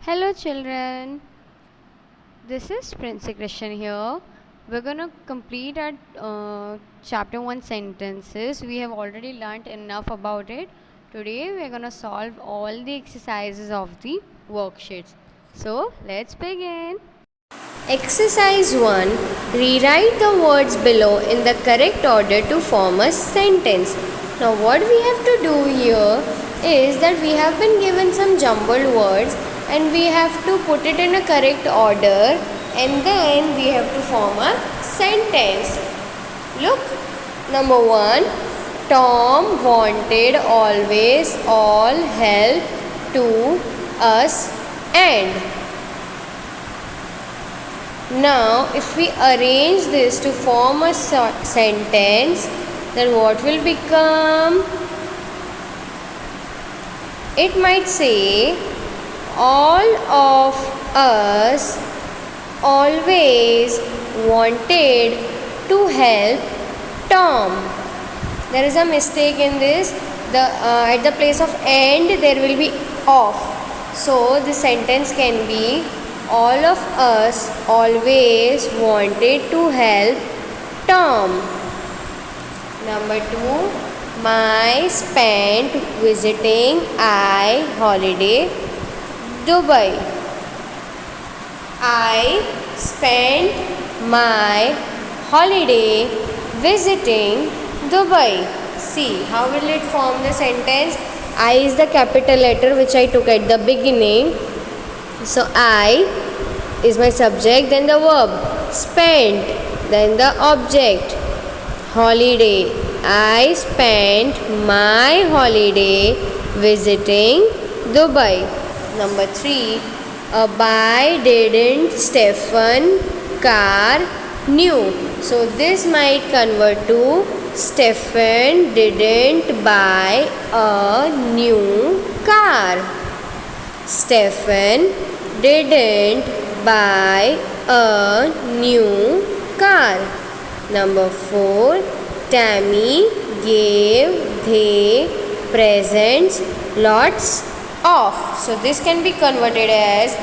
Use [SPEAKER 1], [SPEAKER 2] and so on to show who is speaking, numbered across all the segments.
[SPEAKER 1] Hello children, this is Prince Christian here. We're gonna complete our chapter 1 sentences. We have already learnt enough about it. Today we're gonna solve all the exercises of the worksheets. So let's begin.
[SPEAKER 2] Exercise 1. Rewrite the words below in the correct order to form a sentence. Now what we have to do here is that we have been given some jumbled words and we have to put it in a correct order and then we have to form a sentence. Look, number 1. Tom wanted always all help to us and. Now, if we arrange this to form a sentence, then what will become? It might say, all of us always wanted to help Tom. There is a mistake in this. At the place of and, there will be of. So, the sentence can be, all of us always wanted to help Tom. Number 2. My spent visiting I holiday Dubai. I spent my holiday visiting Dubai. See, how will it form the sentence? I is the capital letter which I took at the beginning. So I is my subject, then the verb, spent, then the object, holiday. I spent my holiday visiting Dubai. Number 3. Buy didn't Stephen car new. So this might convert to Stephen didn't buy a new car. Stephen didn't buy a new car. Number 4. Tammy gave the presents lots of. So this can be converted as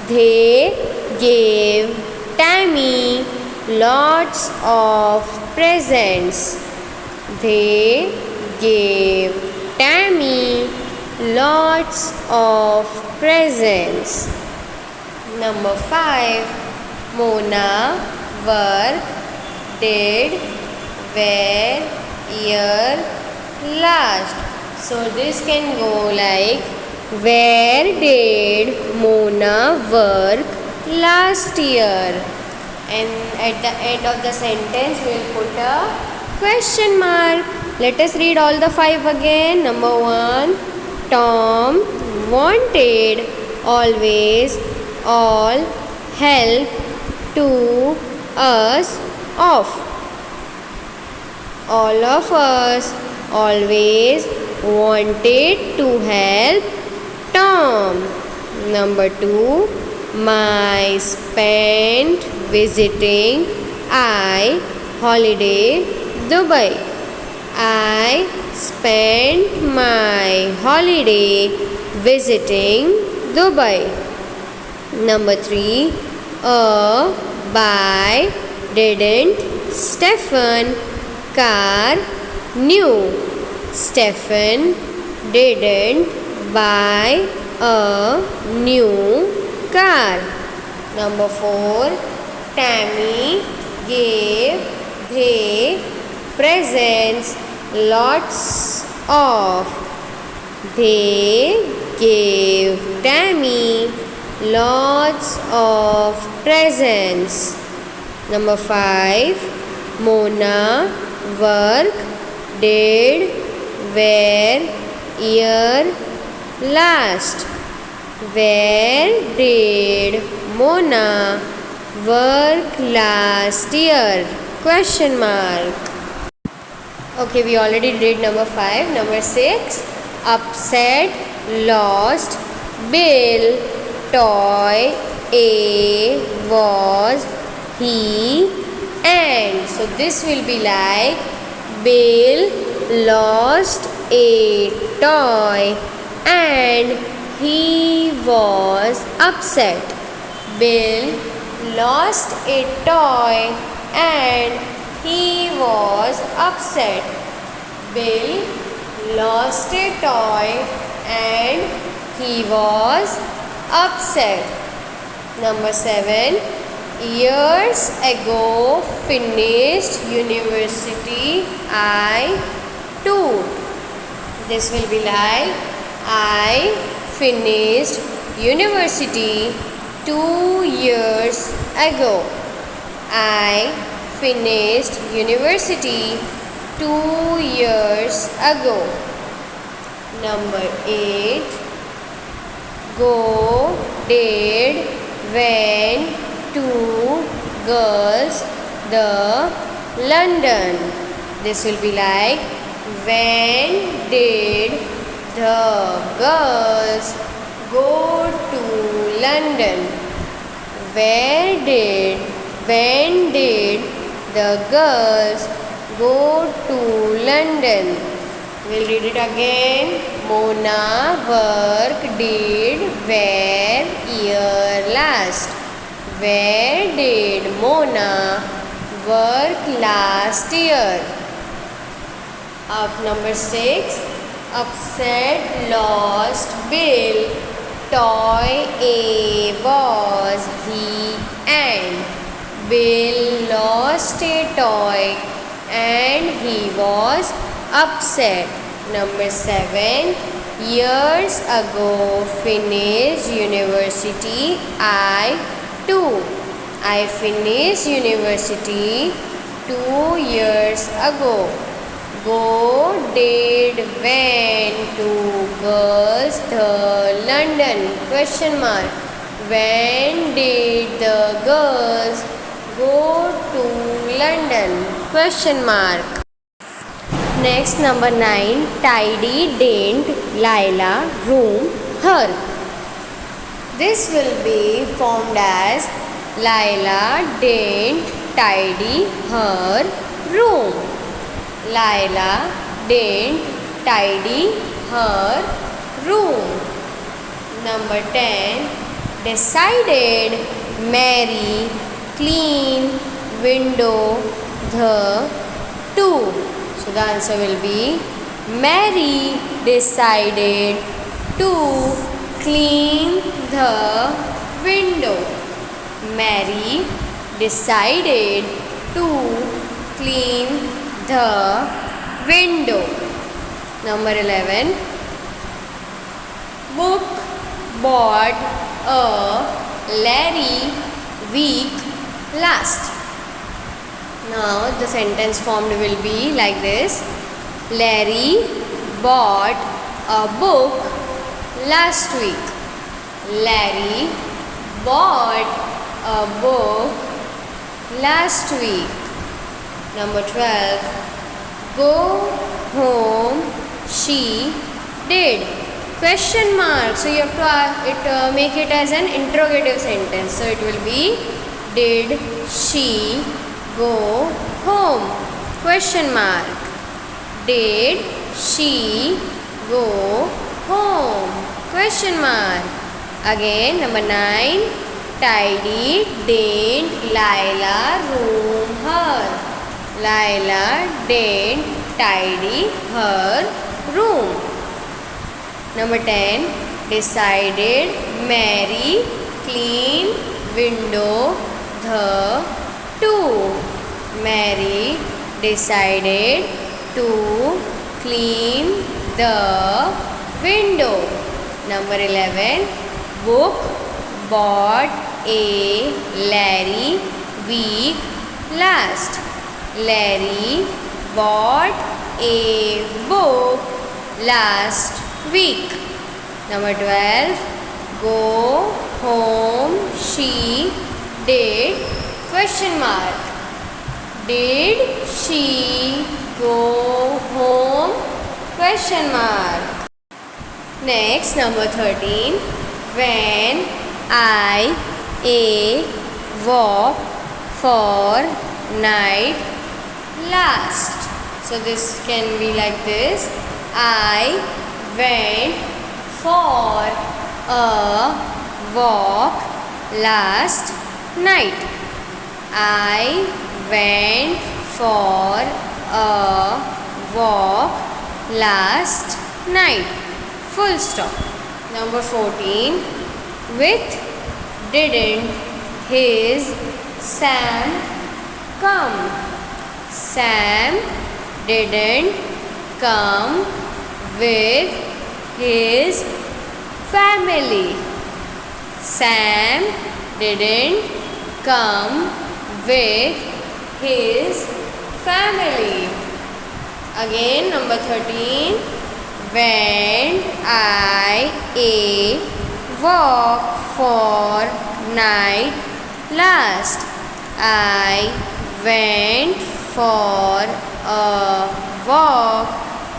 [SPEAKER 2] they gave Tammy lots of presents. They gave Tammy lots of presents. Number 5. Mona work did where year last. So this can go like, where did Mona work last year? And at the end of the sentence we will put a question mark. Let us read all the 5 again. Number 1. Tom wanted always all help to us of. All of us always wanted to help Tom. Number 2. My spent visiting I holiday Dubai. I spent my holiday visiting Dubai. Number 3. Buy didn't Stephen car new. Stephen didn't buy a new car. Number 4. Tammy gave the presents lots of. They gave Tammy lots of presents. Number 5. Mona work did where year last. Where did Mona work last year? Question mark. Okay, we already did number 5. Number 6. Upset, lost, Bill, toy, A was, he, and. So this will be like, Bill lost a toy and he was upset. Bill lost a toy and he was upset. Bill lost a toy and he was upset. Number 7. Years ago finished university I too. This will be like I finished university 2 years ago. I finished university 2 years ago. Number 8. Go, did, went two girls the London. This will be like when did the girls go to London? When did the girls go to London? We'll read it again. Mona work did where year last? Where did Mona work last year? Up number 6. Upset lost Bill. Toy A was he and Bill lost a toy and he was upset. Number 7. Years ago finished university I too. I finished university 2 years ago. Go, did, went to girls the London? Question mark. When did the girls go to London? Question mark. Next, number 9. Tidy, didn't, Laila, room, her. This will be formed as Laila didn't tidy her room. Laila didn't tidy her room. Number 10. Decided Mary clean window the two. So the answer will be Mary decided to clean the window. Mary decided to clean the window. Number 11. Book bought a Larry week last. Now the sentence formed will be like this. Larry bought a book last week. Larry bought a book last week. Number 12. Go home she did. Question mark. So you have to make it as an interrogative sentence. So it will be did she go home? Question mark. Did she go home? Question mark. Again, number 9. Tidy, didn't, Laila, room, her. Laila didn't tidy her room. Number 10. Decided Mary clean window the two. Mary decided to clean the window. Number 11. Book bought a Larry week last. Larry bought a book last week. Number 12. Go home she did. Question mark. Did she go home? Question mark. Next, number 13. When I a walk for night last. So this can be like this. I went for a walk last night. I went for a walk last night. Full stop. Number 14. With didn't his Sam come? Sam didn't come with his family. Sam didn't come with his family. Again, number 13. Went I a walk for night last. I went for a walk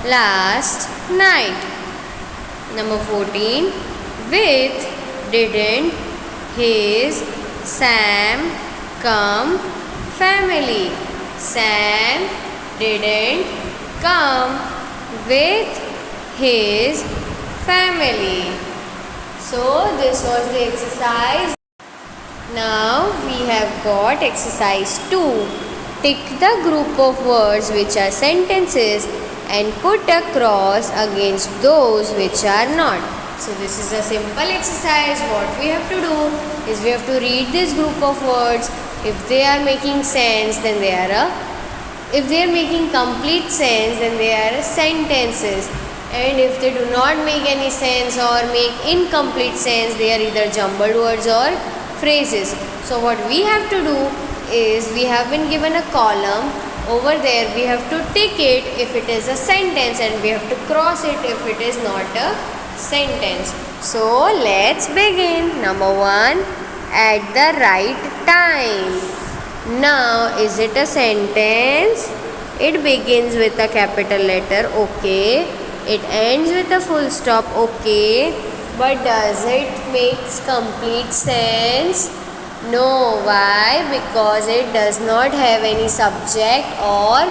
[SPEAKER 2] last night. Number 14. With didn't his Sam come family. Sam didn't come with his family. So this was the exercise. Now we have got exercise 2. Tick the group of words which are sentences and put a cross against those which are not. So this is a simple exercise. What we have to do is we have to read this group of words. If they are making sense, then they are if they are making complete sense, then they are sentences. And if they do not make any sense or make incomplete sense, they are either jumbled words or phrases. So what we have to do is we have been given a column. Over there we have to tick it if it is a sentence and we have to cross it if it is not a sentence. So let's begin. Number 1. At the right time. Now is it a sentence? It begins with a capital letter, okay. It ends with a full stop, okay. But does it make complete sense? No. Why? Because it does not have any subject or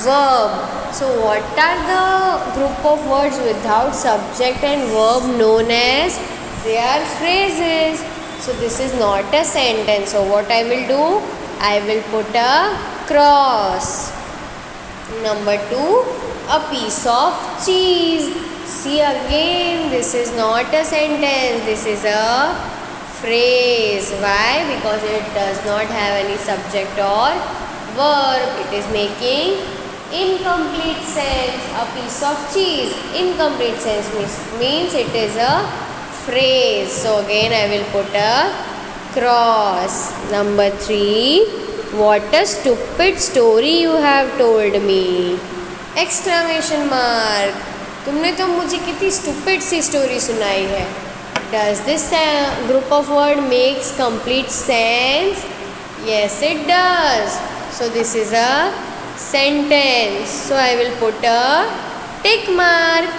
[SPEAKER 2] verb. So what are the group of words without subject and verb known as? They are phrases. So this is not a sentence. So what I will do? I will put a cross. Number 2. A piece of cheese. See again, this is not a sentence. This is a phrase. Why? Because it does not have any subject or verb. It is making incomplete sense. A piece of cheese. Incomplete sense means it is a phrase. So again I will put a cross. Number 3. What a stupid story you have told me. Exclamation mark. तुमने तो मुझे कितनी stupid सी story सुनाई है. Does this group of word makes complete sense? Yes, it does. So this is a sentence. So I will put a tick mark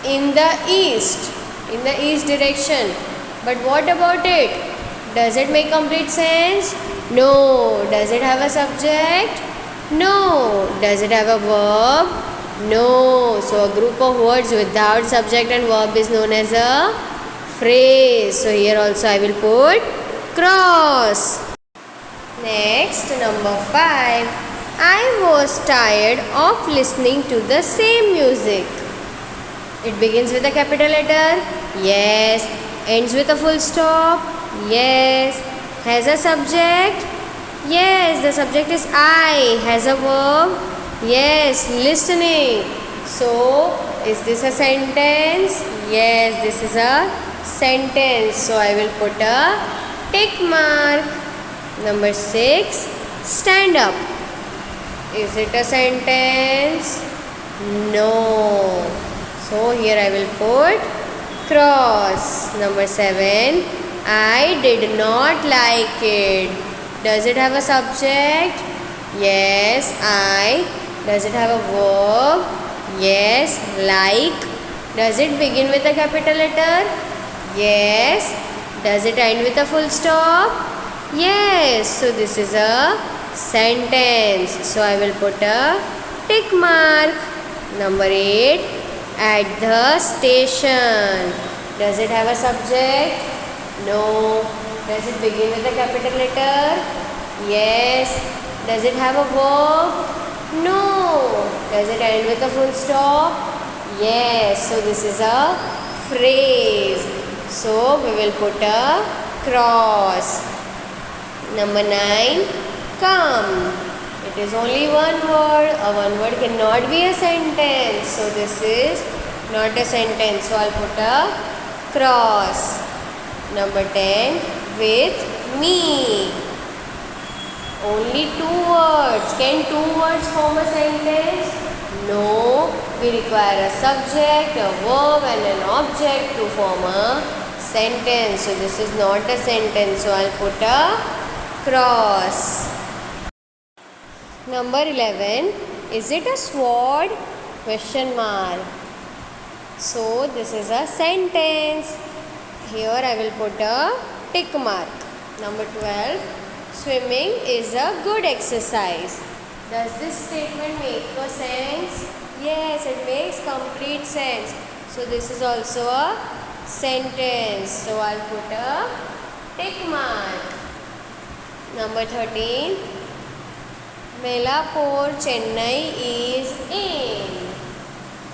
[SPEAKER 2] in the east direction. But what about it? Does it make complete sense? No. Does it have a subject? No. Does it have a verb? No. So a group of words without subject and verb is known as a phrase. So here also I will put cross. Next, number 5. I was tired of listening to the same music. It begins with a capital letter. Yes. Ends with a full stop. Yes. Has a subject. Yes, the subject is I. Has a verb. Yes, listening. So, is this a sentence? Yes, this is a sentence. So, I will put a tick mark. Number 6. Stand up. Is it a sentence? No. So, here I will put cross. Number 7. I did not like it. Does it have a subject? Yes, I. Does it have a verb? Yes, like. Does it begin with a capital letter? Yes. Does it end with a full stop? Yes. So this is a sentence. So I will put a tick mark. Number 8. At the station. Does it have a subject? No. Does it begin with a capital letter? Yes. Does it have a verb? No. Does it end with a full stop? Yes. So this is a phrase. So we will put a cross. Number 9. Come. It is only one word. A one word cannot be a sentence. So this is not a sentence. So I'll put a cross. Number 10. With me. Only 2 words. Can 2 words form a sentence? No. We require a subject, a verb and an object to form a sentence. So this is not a sentence. So I'll put a cross. Number 11. Is it a sword? Question mark. So this is a sentence. Here I will put a tick mark. Number 12. Swimming is a good exercise. Does this statement make a sense? Yes, it makes complete sense. So this is also a sentence. So I'll put a tick mark. Number 13. Melapur, Chennai is in.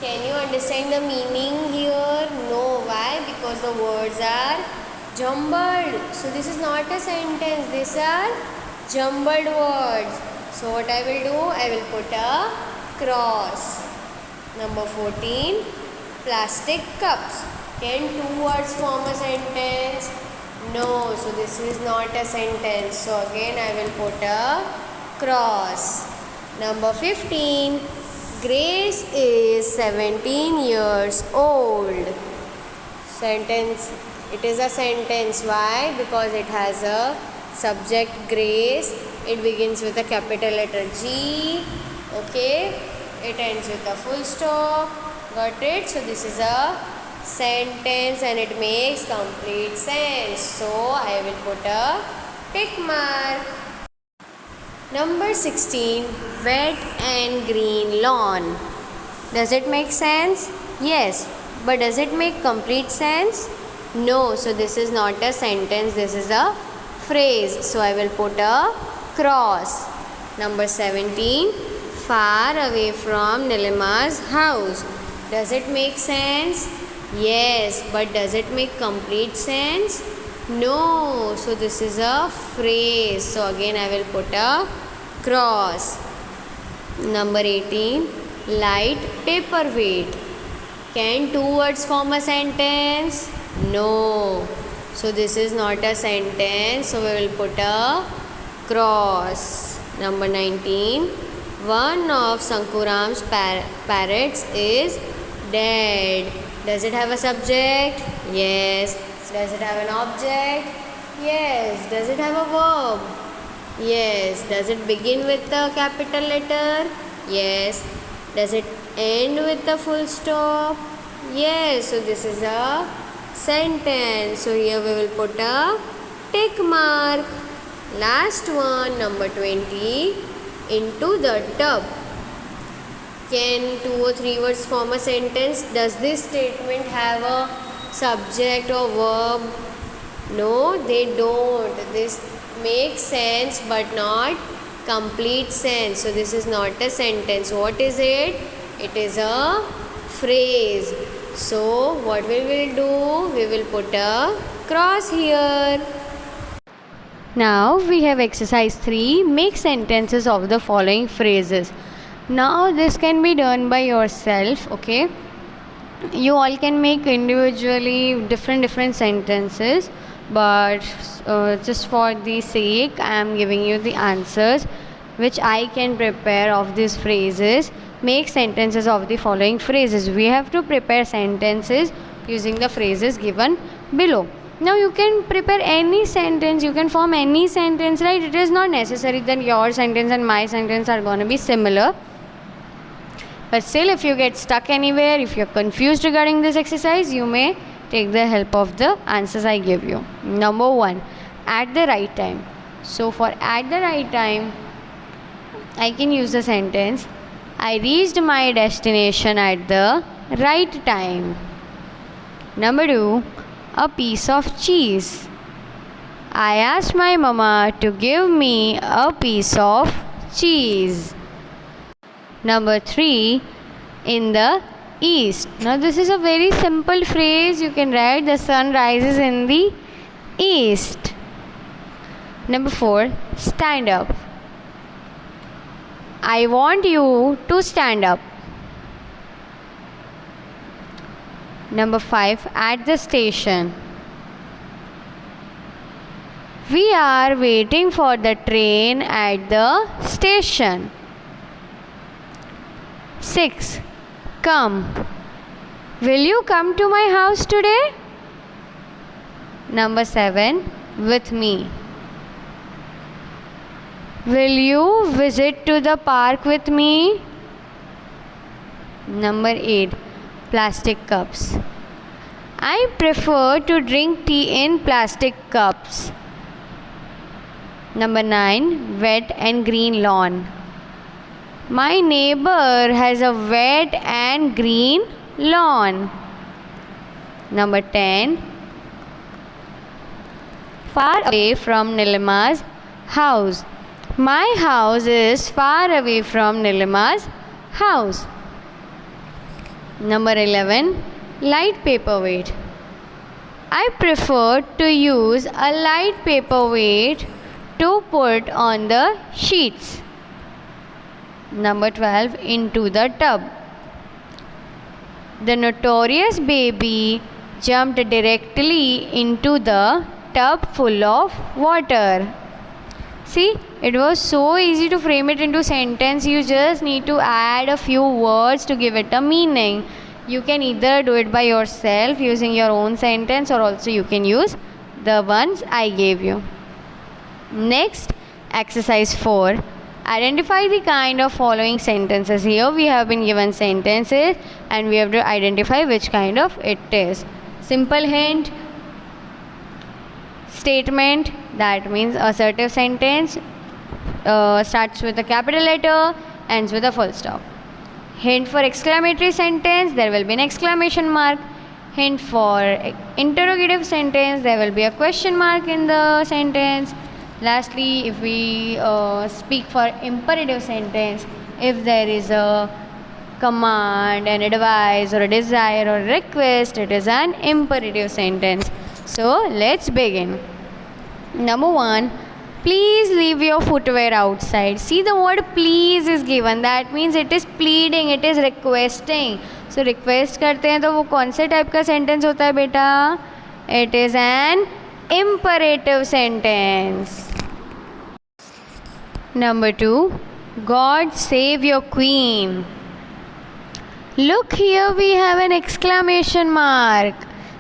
[SPEAKER 2] Can you understand the meaning here? No. Why? Because the words are jumbled. So this is not a sentence. These are jumbled words. So what I will do? I will put a cross. Number 14. Plastic cups. Can 2 words form a sentence? No. So this is not a sentence. So again I will put a cross. Number 15. Grace is 17 years old. Sentence. It is a sentence. Why? Because it has a subject Grace. It begins with a capital letter G. Okay. It ends with a full stop. Got it? So this is a sentence and it makes complete sense. So I will put a tick mark. Number 16. Wet and green lawn. Does it make sense? Yes. But does it make complete sense? No. So this is not a sentence. This is a phrase. So I will put a cross. Number 17. Far away from Nilima's house. Does it make sense? Yes. But does it make complete sense? No. So this is a phrase. So again I will put a cross. Number 18. Light paperweight. Can 2 words form a sentence? No. So this is not a sentence. So we will put a cross. Number 19. One of Sankuram's parrots is dead. Does it have a subject? Yes. Does it have an object? Yes. Does it have a verb? Yes. Does it begin with a capital letter? Yes. Does it end with a full stop? Yes. So this is a sentence. So here we will put a tick mark. Last one, number 20. Into the tub. Can 2 or 3 words form a sentence? Does this statement have a subject or verb? No, they don't. This makes sense but not complete sense. So this is not a sentence. What is it? It is a phrase. So what we will do? We will put a cross here.
[SPEAKER 1] Now we have exercise 3. Make sentences of the following phrases. Now this can be done by yourself. Okay. You all can make individually different sentences, but just for the sake I am giving you the answers which I can prepare of these phrases. Make sentences of the following phrases. We have to prepare sentences using the phrases given below. Now you can prepare any sentence, you can form any sentence, right? It is not necessary that your sentence and my sentence are going to be similar. But still, if you get stuck anywhere, if you're confused regarding this exercise, you may take the help of the answers I give you. Number 1, at the right time. So for at the right time, I can use the sentence, I reached my destination at the right time. Number 2, a piece of cheese. I asked my mama to give me a piece of cheese. Number 3, in the east. Now this is a very simple phrase. You can write the sun rises in the east. Number 4, stand up. I want you to stand up. Number 5, at the station. We are waiting for the train at the station. 6, come. Will you come to my house today? Number 7, with me. Will you visit to the park with me? Number 8, plastic cups. I prefer to drink tea in plastic cups. Number 9, wet and green lawn. My neighbor has a wet and green lawn. Number 10, far away from Nilima's house. My house is far away from Nilima's house. Number 11, light paperweight. I prefer to use a light paperweight to put on the sheets. Number 12, into the tub. The notorious baby jumped directly into the tub full of water. See, it was so easy to frame it into sentence. You just need to add a few words to give it a meaning. You can either do it by yourself using your own sentence, or also you can use the ones I gave you. Next, exercise 4. Identify the kind of following sentences. Here we have been given sentences and we have to identify which kind of it is. Simple hint, statement, that means assertive sentence, starts with a capital letter, ends with a full stop. Hint for exclamatory sentence, there will be an exclamation mark. Hint for interrogative sentence, there will be a question mark in the sentence. Lastly, if we speak for imperative sentence, if there is a command, an advice, or a desire, or a request, it is an imperative sentence. So let's begin. Number 1, please leave your footwear outside. See, the word please is given. That means it is pleading, it is requesting. So request करते हैं तो वो कौन से type का sentence होता है बेटा? It is an imperative sentence. Number 2, God save your queen. Look, here we have an exclamation mark.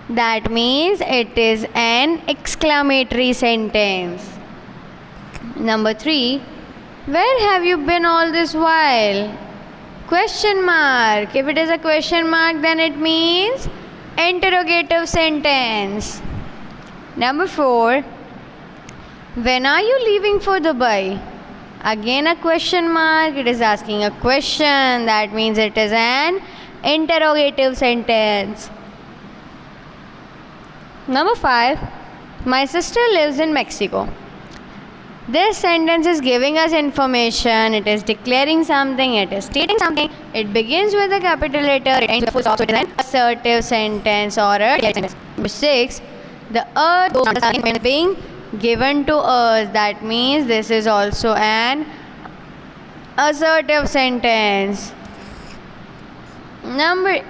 [SPEAKER 1] That means it is an exclamatory sentence. Number 3, where have you been all this while? Question mark. If it is a question mark, then it means interrogative sentence. Number 4, when are you leaving for Dubai? Again a question mark. It is asking a question. That means it is an interrogative sentence. Number 5, my sister lives in Mexico. This sentence is giving us information. It is declaring something. It is stating something. It begins with a capital letter. It ends with a full stop. So it is an assertive sentence or a sentence. Number 6, the earth goes on is being given to us. That means this is also an assertive sentence. Number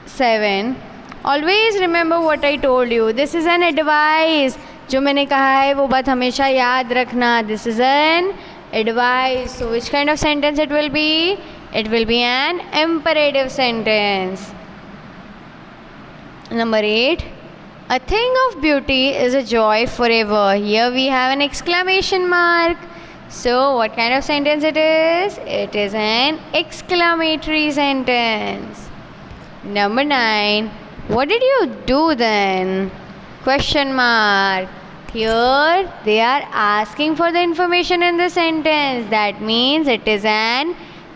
[SPEAKER 1] 7, always remember what I told you. This is an advice. जो मैंने कहा है वो बात हमेशा याद रखना. This is an advice. So which kind of sentence it will be? It will be an imperative sentence. Number 8, a thing of beauty is a joy forever. Here we have an exclamation mark. So what kind of sentence it is? It is an exclamatory sentence. Number 9, what did you do then? Question mark. Here they are asking for the information in the sentence. That means it is an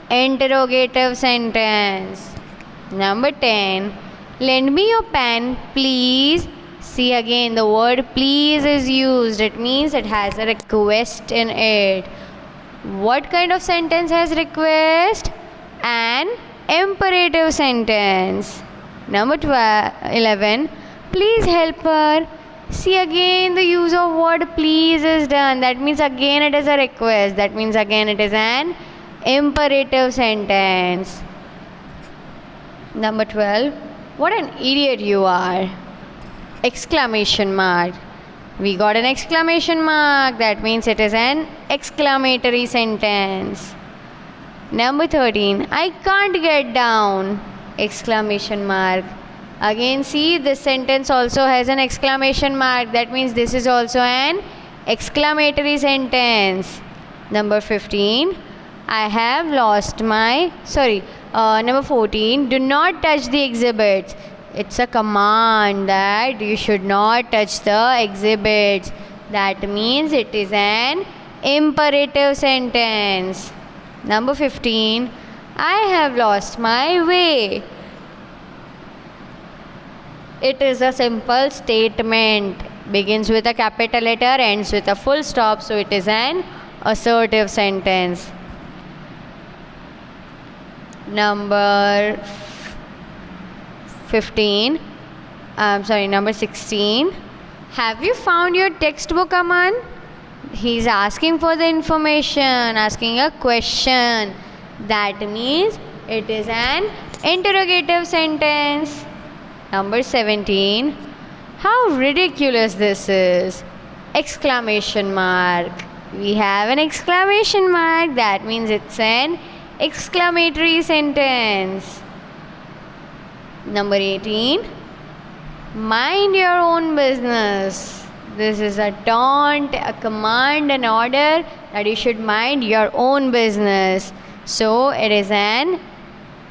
[SPEAKER 1] interrogative sentence. Number 10, Lend me your pen, please. See again, the word please is used. It means it has a request in it. What kind of sentence has request? An imperative sentence. Number 11. Please help her. See again, the use of word please is done. That means again it is a request. That means again it is an imperative sentence. Number 12. What an idiot you are. Exclamation mark. We got an exclamation mark. That means it is an exclamatory sentence. Number 13. I can't get down. Exclamation mark. Again, see, this sentence also has an exclamation mark. That means this is also an exclamatory sentence. Number 15. I have lost my... number 14. Do not touch the exhibits. It's a command that you should not touch the exhibits. That means it is an imperative sentence. Number 15. I have lost my way. It is a simple statement. Begins with a capital letter, ends with a full stop. So it is an assertive sentence. Number 16. Have you found your textbook, Aman? He's asking for the information, asking a question. That means it is an interrogative sentence. Number 17. How ridiculous this is! Exclamation mark. We have an exclamation mark. That means it's an exclamatory sentence. Number 18. Mind your own business. This is a taunt, a command, an order that you should mind your own business. So it is an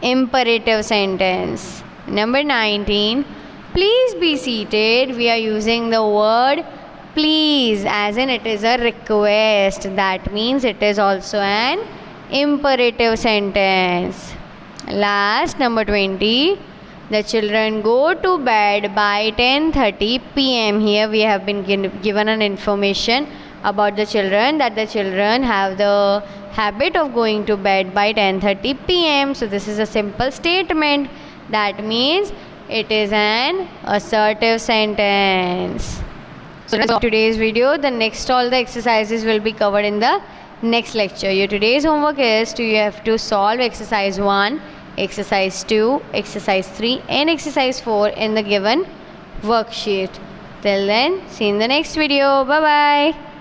[SPEAKER 1] imperative sentence. Number 19. Please be seated. We are using the word please as in it is a request. That means it is also an imperative sentence. Last, number 20. The children go to bed by 10:30 p.m. Here we have been given an information about the children, that the children have the habit of going to bed by 10:30 p.m. So this is a simple statement. That means it is an assertive sentence. So that's today's video. The next all the exercises will be covered in the next lecture. Your today's homework is you have to solve exercise 1, exercise 2, exercise 3 and exercise 4 in the given worksheet. Till then, see you in the next video. Bye bye.